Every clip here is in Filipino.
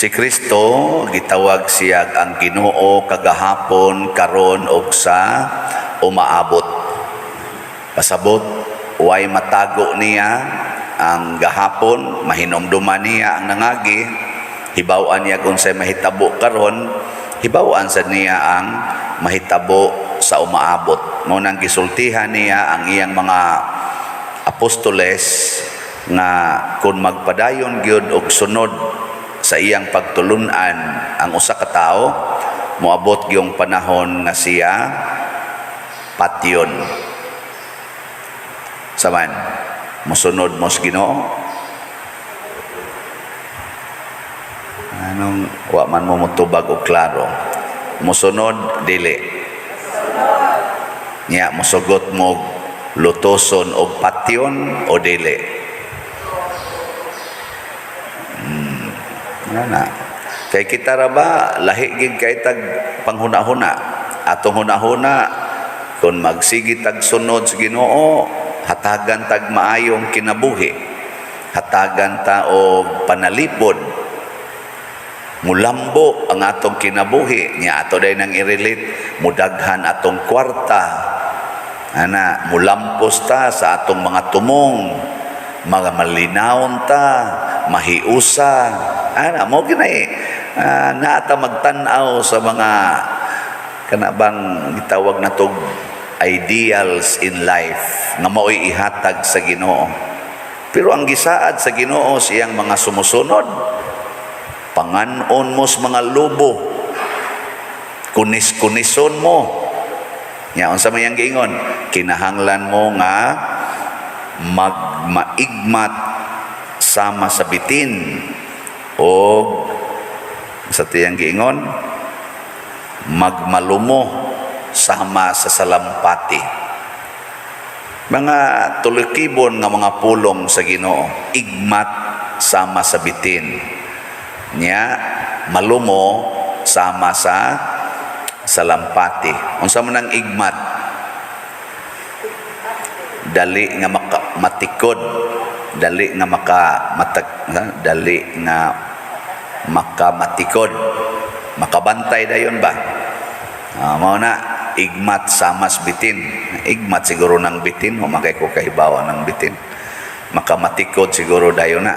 Si Kristo gitawag siya ang Ginoo kagahapon, karon ug sa umaabot. Pasabot way matago niya ang gahapon, mahinomduman niya ang nangagi, hibaw-an niya kung say mahitabo karon, hibaw-an sa niya ang mahitabo sa umaabot. Mao nang gisultihan niya ang iyang mga apostoles nga kung magpadayon gyud og sunod sa iyang pagtulunan ang usa ka tawo, moabot gyung panahon nga siya patyon. Saman, mosunod mo sa Ginoo. Anong wa man mo mutubag og klaro? Mosunod dili. Nya mosugot mo lutoson og patyon o dili. Na. Kay kita ra ba lahi gid kay tag panghuna-huna. Atong huna-huna kun magsigi tag sunod sa Ginoo, hatagan tag maayong kinabuhi. Hatagan ta og panalipod. Mulambo ang atong kinabuhi. Nya ato day nang i-relate, mudaghan atong kwarta. Ana, mulampos ta sa atong mga tumong, mga malinawon ta, mahiusa. Ana mo kinay naata magtan-aw sa mga kanabang gitawag natog ideals in life nga mao'y ihatag sa Ginoo. Pero ang gisaad sa Ginoo siyang mga sumusunod, panganon mo sa mga lobo, kunis-kunison mo. Nya unsa man yang giingon, kinahanglan mo nga magmaigmat sama sa bitin o sa tiyang giingon magmalumo sama sa salampati. Mga tulukibon nga mga pulong sa Ginoo, igmat sama sa bitin. Nya malumo sama sa salampati. Unsa man ang igmat? Dali nga matikod, dali nga makamatikod, makabantay dayon ba? Mao na igmat sama sa bitin. Igmat siguro ng bitin, o makay ko kahibawa ng bitin. Makamatikod siguro dayon na.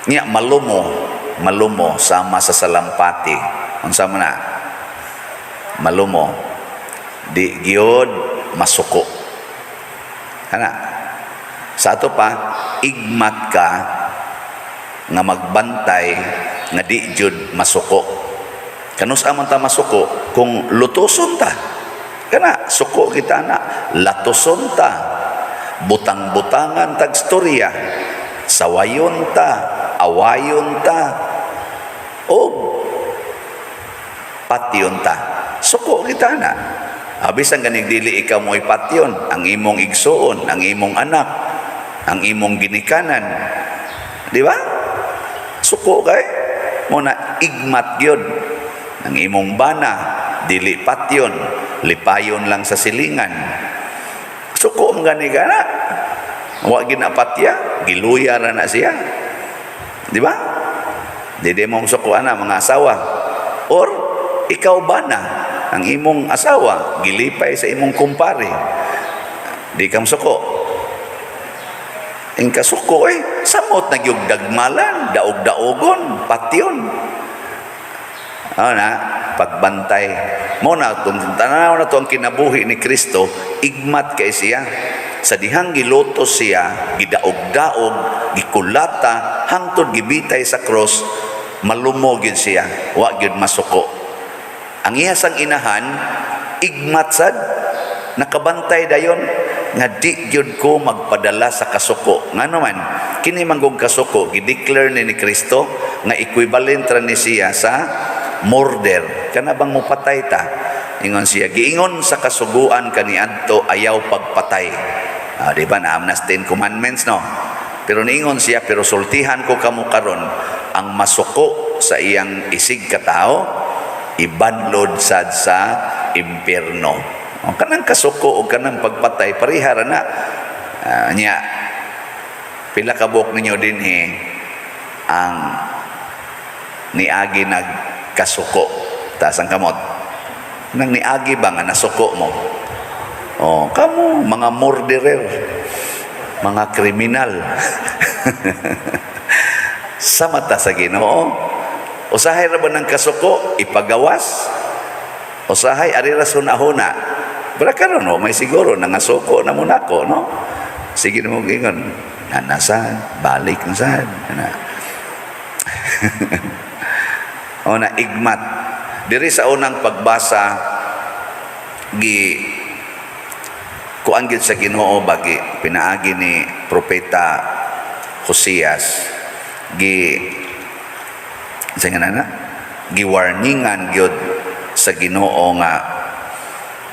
Nya malumo sama sa salampati. Unsa man na? Malumo di gyud masuko. Ana. Sa ato pa, igmat ka nga magbantay nga di jud masuko. Kanus amon ta masuko kung lutoson ta. Kana suko kita na, latoson ta. Butang-butangan tag storya. Sawayon ta, awayon ta. O patyon ta. Suko kita na. Habis ang ganigdili ikaw mo ipatyon, ang imong igsuon, ang imong anak, ang imong ginikanan. Di ba? Suko kay mo na igmat gyud. Ang imong bana, dili patyon, lipayon lang sa silingan. Suko ang ganigana. Wa ginapatya, giluya ra na siya. Di ba? Di mo suko ana mga asawa. Or ikaw bana, ang imong asawa gilipay sa imong kumpare, di kam suko. Ing kasuko samot na gyud dagmalan, daog-daogon, patyon. Na pagbantay mo na tanaw na to ang kinabuhi ni Kristo, igmat kay siya. Sa dihang gilotos siya, gidaog-daog, gikulata, hangtod gibitay sa cross, malumogid siya, wa gyud masuko. Ang iyasang inahan, igmat sad, nakabantay dayon, nga di gyud ko magpadala sa kasuko. Nga naman, kini manggog kasuko, gideclare ni Kristo, nga equivalent ra ni siya sa murder. Kana bang mupatay ta? Ingon siya, giingon sa kasuguan kaniadto ayaw pagpatay. Di ba na amnas 10 commandments, no? Pero niingon siya, pero sultihan ko kamo karon, ang masuko sa iyang isig katao, ibanlod sad sa impierno. O kanang kasuko o kanang pagpatay parihara na. Nya pila ka buok ninyo din ang niagi nagkasuko taas ang kamot. Nang niagi ba nga nasuko mo? Oh, kamo mga murderer, mga kriminal. Sa mata sa Ginoo, usahay ra ba ng kasuko ipagawas? Usahay ari ra sunahuna. Bara karon no, may siguro nangasuko na muna ko, no? Sige mo gingon, nasaan, balik na saan. O na igmat. Diri sa unang pagbasa, kuan gid sa Ginoo bagi pinaagi ni propeta Hosias, giwarningan gyud sa Ginoo nga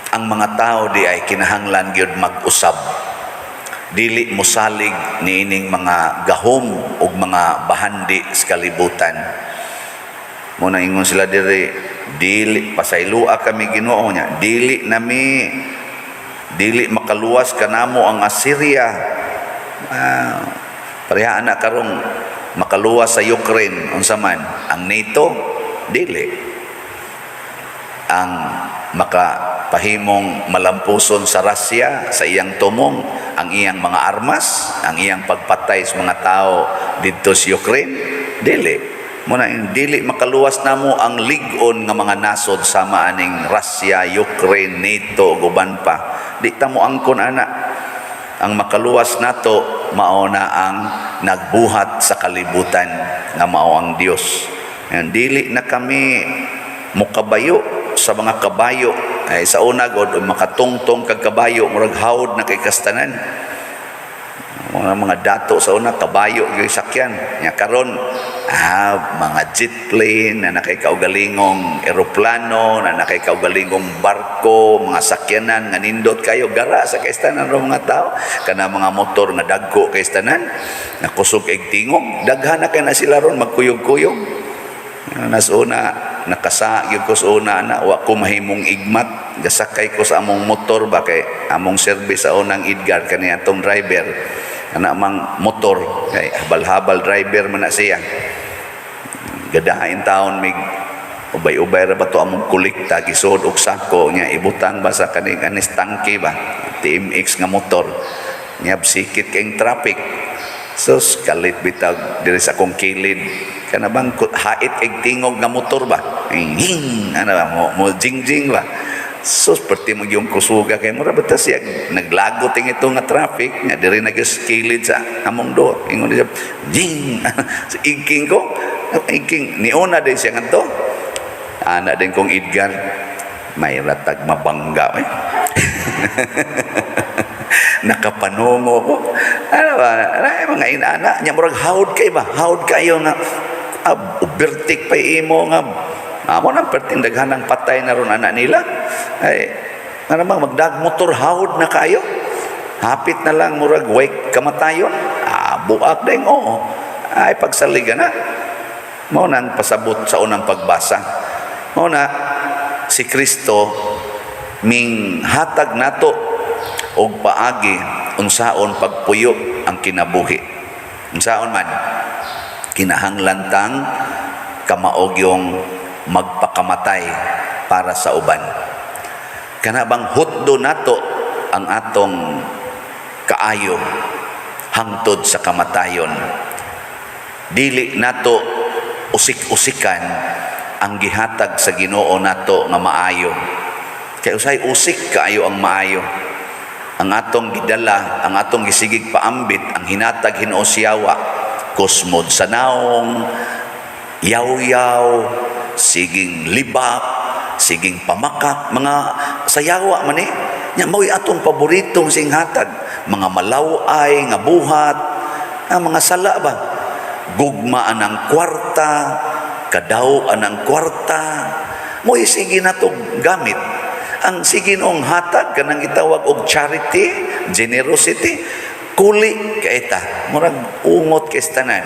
ang mga tao di ay kinahanglan gyud mag-usab, dili mosalig niining mga gahom ug mga bahandi sa kalibutan. Muna ingon sila diri, dili pasaylua kami Ginoo nya, dili makaluwas kanamo ang Assyria. Pareha na karong makaluwas sa Ukraine unsa man ang NATO, dili ang makapahimong malampuson sa Russia sa iyang tumong ang iyang mga armas, ang iyang pagpatay sa mga tao didto sa Ukraine, dili. Muna dili makaluwas namo ang lig-on nga mga nasod sama aning Russia, Ukraine, NATO ug uban pa. Di ta mo angkon ana. Ang makaluwas nato mao na ang nagbuhat sa kalibutan nga mao ang Dios. Dili na kami mukabayo sa mga kabayo. Ay sa una god makatungtong kag kabayo murag hawd na kay kastanan. Mga dato sa una kabayo gyud sakyan. Nya karon mga jet plane na nakay kaugalingong eroplano, na nakay kaugalingong barko, mga sakyanan nga nindot kayo gara sa kaistanan ro mga tao, kana mga motor nga dagko kaistanan, nakusog ig tingog, daghan na kay na sila ron magkuyog-kuyog. Nas una nakasa gyud ko sa una na wa ko mahimong igmat, gasakay ko sa among motor ba kay among service sa unang Edgar kani atong driver ana mang motor kay habal-habal driver man na siya. Gadahain taon mig ubay-ubay ra ba to among kolekta gisod og sako nya ibutang ba sa kanis tangke ba TMX nga motor nya sikit kay traffic. So kalit bitag diri sa akong kilid kana bang hait ig tingog nga motor ba ana ba mo jingjing ba. So perti mo yung kusuga kay mura bata siya naglagot ting ito nga traffic nga diri nagaskilid sa among do ingon siya ding sa igking ko igking ni una din siya ngadto ana din kong Edgar may ratag mabangga nakapanungo ko ano ba mga inana nya murag hawd kay ba hawd kayo nga ubertik pa imo nga amo nang perting daghanang patay na ron anak nila ay bang magdag motor hawd na kayo hapit na lang murag wake kamatayon buak ding ay pagsaliga na mao nang pasabot sa unang pagbasa mao na si Kristo ming hatag nato og paagi unsaon pagpuyo ang kinabuhi unsaon man kinahanglan tang kamaog yung magpakamatay para sa uban. Kana bang hutdo nato ang atong kaayo hangtod sa kamatayon. Dili nato usik-usikan ang gihatag sa Ginoo nato nga maayo. Kay usay usik kaayo ang maayo. Ang atong gidala, ang atong gisigig paambit, ang hinatag hinuosyawa, kusmod sa naong, yaw-yaw, siging libak, siging pamakak, mga sayawa man nya mao'y atong paboritong sing hatag, mga malaway nga buhat, mga sala ba, gugmaan ang kwarta, kadawaan ang kwarta, mo'y sige nato gamit. Ang sige noong hatag kanang gitawag og charity, generosity, kuli kaita, murag ungot kay tanan.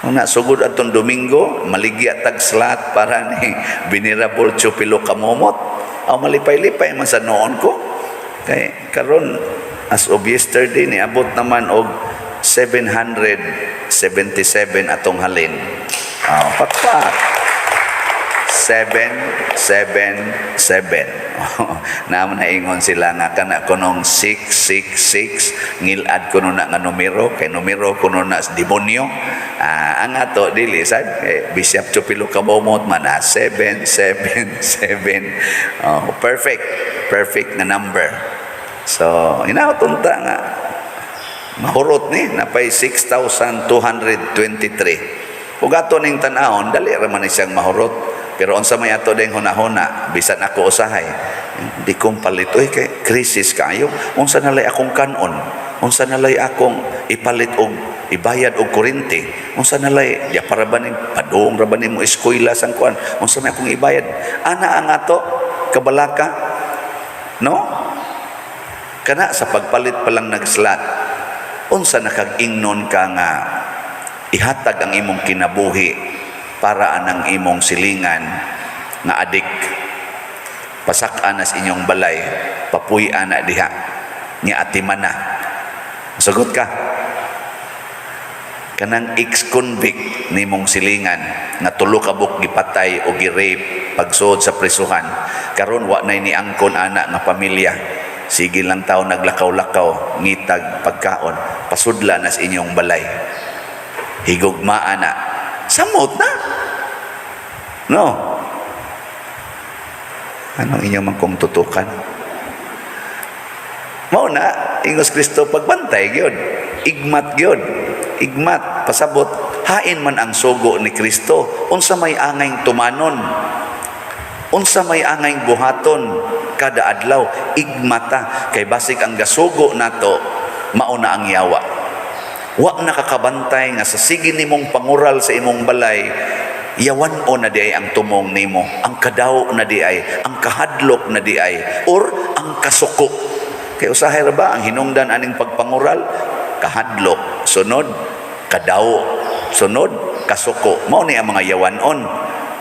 Una sugod atong Domingo, maligya tag slat para ni Venerable Chupilo Kamomot. Aw malipay-lipay man sa noon ko. Kay karon as of yesterday ni abot naman og 777 atong halin. Pakpak. 777. Naman na ingon sila nga kana kunong 666 ngilad kuno na nga numero kay numero kuno na demonyo. Ang ato dili sad Bishop Chupilo Kabomot man 777. Perfect na number. So inautunta nga mahurot ni napay 6,223. Ug ato ning tan-awon dali ra man siyang mahurot. Pero unsa may ato ding hunahuna bisan ako usahay di kong palitoy kay krisis kayo. Unsa nalay akong kanon, unsa nalay akong ipalit og ibayad og kuryente, unsa nalay ya para ba ning padung ra ba nimo eskwela sang kuan, unsa may akong ibayad ana ang ato kabalaka, no? Kana sa pagpalit pa lang nagslat unsa nakag-ingnon ka nga ihatag ang imong kinabuhi para anang imong silingan nga adik pasak-an as inyong balay papuy-an na diha niya atiman na sugot ka kanang ex-convict nimong silingan nga tulo ka buk gipatay o gi-rape pagsuod sa prisuhan karon wa nay ni angkon ana nga pamilya sige lang taw naglakaw-lakaw ngitag pagkaon pasudla nas inyong balay higugmaan na samot na. No. Anong inyong mangkong tutukan? Mao na, ingos Kristo pagbantay gyud. Igmat gyud. Igmat pasabot hain man ang sugo ni Kristo. Unsa may angay tumanon. Unsa may angay buhaton kada adlaw igmata kay basig ang gasugo nato mao na ang yawa. Wa nakakabantay nga sa sige nimong pangural sa imong balay yawan o na di ay ang tumong nimo ang kadaw na di ay ang kahadlok na di ay or ang kasuko kay usahay ra ba ang hinungdan aning pagpangural kahadlok sunod kadaw sunod kasuko mao ni ang mga yawanon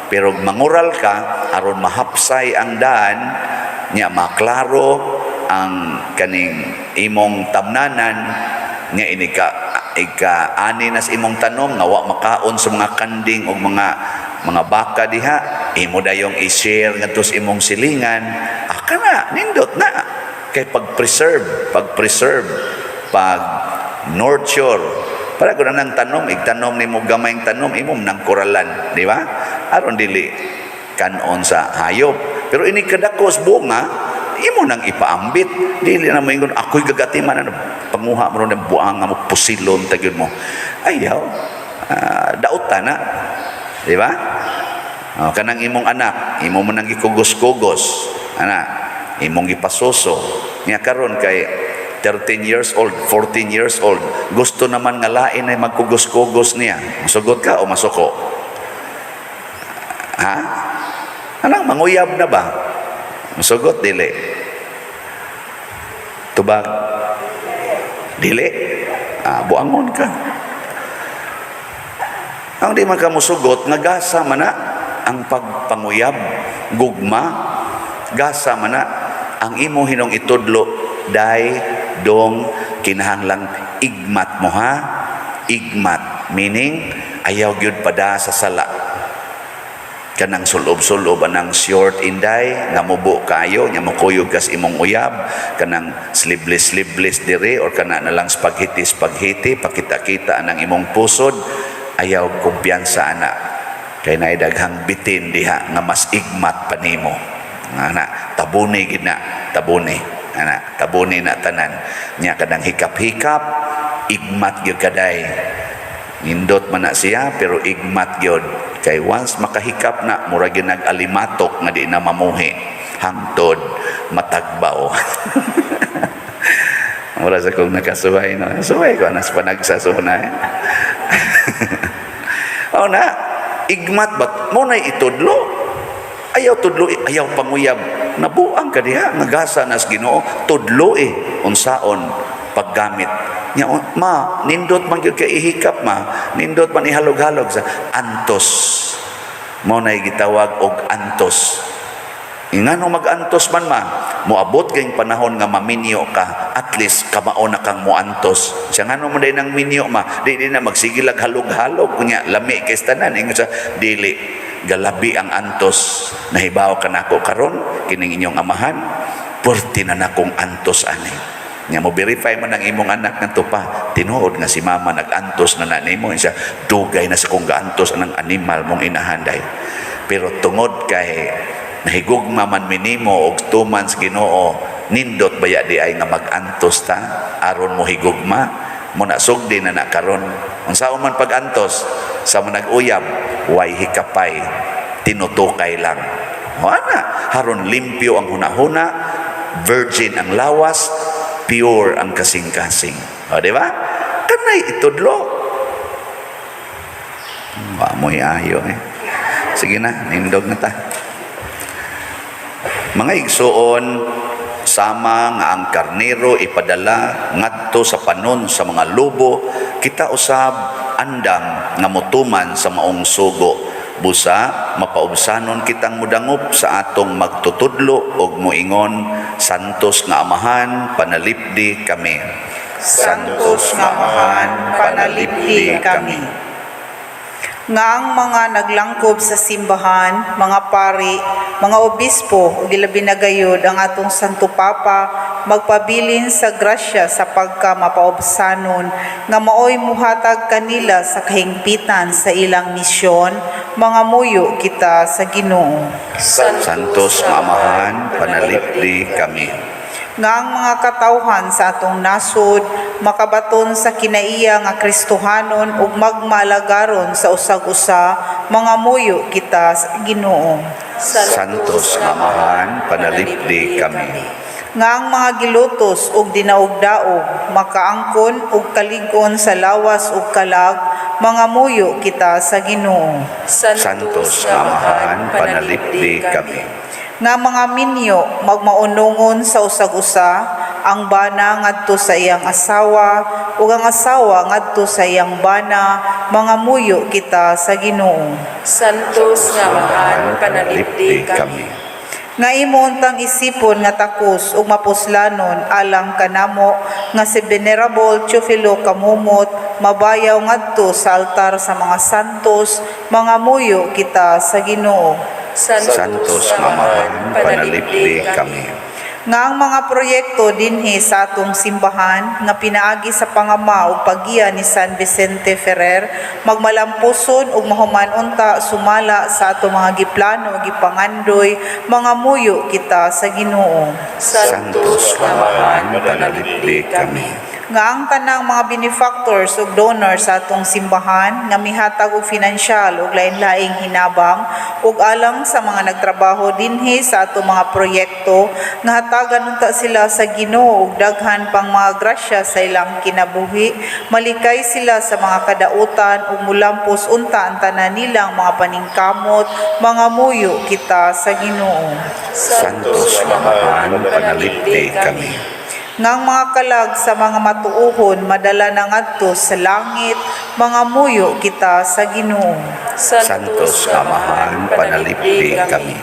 pero mangural ka aron mahapsay ang daan nya maklaro ang kaning imong tamnanan nya ini ika-ani na sa imong tanom nga wa makaon sa mga kanding o mga baka diha imo dayong i-share ngadto sa imong silingan kana nindot na kay pag-preserve pag nurture para gud nang tanom igtanom nimo gamayng tanom imong nang kuralan di ba aron dili kanon sa hayop pero ini kadakos bunga imo nang ipaambit dili na moingon ako'y gagatiman na panguha mo ng buang mo pusilon tagyod mo ayaw dauta na di ba kanang imong anak imo mo nang ikugos-kugos ana imong ipasuso niya karon kay 13 years old 14 years old gusto naman nga lain ay magkugos-kugos niya masugot ka o masuko anang manguyab na ba masugot dili tubag dili buangon ka ang di man ka musugot nga gasa man na ang pagpanguyab gugma gasa man na ang imo hinong itudlo day dong kinahanglang igmat mo ha igmat meaning ayaw gyud pada sa sala kanang sulob-sulob anang short inday nga mubo kayo nya mukuyog kas imong uyab kanang sleeveless dire or kana na lang spaghetti pakita-kita anang imong pusod ayaw kumpiyansa ana kay naay daghang bitin diha nga mas igmat pa nimo ana tabuni gid na tabuni na tanan nya kadang hikap-hikap igmat gyud kaday nindot man na siya pero igmat gyud kay once makahikap na mura gyud nag-alimatok nga di na mamuhi hangtod matagbaw mura sa kong nakasuway no suway ko anas panagsasuna na igmat bat mo na itudlo ayaw tudlo ayaw panguyab nabuang ka diha nagasa nas Ginoo tudlo unsaon paggamit nya ma nindot man gyud kay ihikap ma nindot man ihalog-halog sa antos mo na gitawag og antos Ingano magantos man moabot kayong panahon nga maminyo ka, at least kamao na kang moantos. Siya ngano mo din ng minyo di na magsigilag halog-halog kunya lami kay tanan ingon sa dili galabi ang antos nahibaw ka nako karon kining inyong amahan porti na nakong antos ani. Nya mo verify man ang imong anak ngadto pa tinuod nga si mama nag-antos na nimo siya dugay na sa kung gaantos anang animal mong inahanday. Pero tungod kay nahigugma man minimo og 2 months Ginoo nindot baya di ay nga mag-antos ta aron mo higugma mo na sugdi na karon unsaon man pag-antos sa mo nag-uyab way hikapay tinutukay lang ana haron limpyo ang hunahuna virgin ang lawas pure ang kasing-kasing o di ba kanay itudlo wa mo'y ayo sige na nindog na ta. Mga igsoon, sama nga ang karnero ipadala ngadto sa panon sa mga lobo, kita usab andam nga motuman sa maong sugo. Busa, mapaubsanon kitang mudangup sa atong magtutudlo og moingon, Santos nga Amahan, panalipdi kami. Santos nga Amahan, panalipdi kami. Nga ang mga naglangkob sa simbahan, mga pari, mga obispo, ug ilabi na gayud ang atong Santo Papa, magpabilin sa grasya sa pagka mapaobsanon, nga maoy muhatag kanila sa kahingpitan sa ilang misyon, mga muyo kita sa Ginoo. Santos nga Amahan, panalipdi kami. Nga ang mga katawhan sa atong nasod makabaton sa kinaiya nga Kristohanon ug magmalagaron sa usag-usa, mga muyo kita sa Ginoo. Santos nga Amahan, panalipdi kami. Nga ang mga gilutos ug dinaog-daog makaangkon ug kalig-on sa lawas ug kalag, mga muyo kita sa Ginoo. Santos nga Amahan, panalipdi kami. Nga mga minyo magmaunungon sa usag-usa, ang bana ngadto sa iyang asawa ug ang asawa ngadto sa iyang bana, mga muyo kita sa Ginoo. Santos nga Amahan, panalipdi kami. Nga imong tang isipon nga takos ug mapuslanon alang kanamo nga si Venerable Teofilo Kamumot mabayaw ngadto sa altar sa mga santos, mga muyo kita sa Ginoo. Santos nga Amahan, panalipdi kami. Nga ang mga proyekto dinhi sa atong simbahan nga pinaagi sa pangama ug paggiya ni San Vicente Ferrer magmalampuson ug mahuman unta sumala sa atong mga giplano ug gipangandoy, mga muyo kita sa Ginoo. Santos nga Amahan, panalipdi kami. Nga ang tanang mga benefactors ug donors sa atong simbahan nga mihatag og financial ug lain-laing hinabang ug alang sa mga nagtrabaho dinhi sa atong mga proyekto nga hatagan unta sila sa Ginoo ug daghan pang mga grasya sa ilang kinabuhi, malikay sila sa mga kadautan ug mulampos unta ang tanan nilang mga paningkamot, mga muyo kita sa Ginoo. Santos nga Amahan, panalipdi kami. Nga ang mga kalag sa mga matuuhon madala na ngadto sa langit, mga muyo kita sa Ginoo. Santos nga Amahan, panalipdi kami.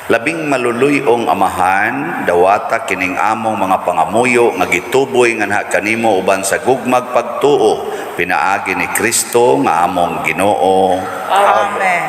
Labing maluluyong Amahan, dawata kining among mga pangamuyo nga gituboy nga naha kanimo uban sa gugmag pagtuo, pinaagi ni Kristo nga among Ginoo. Amen.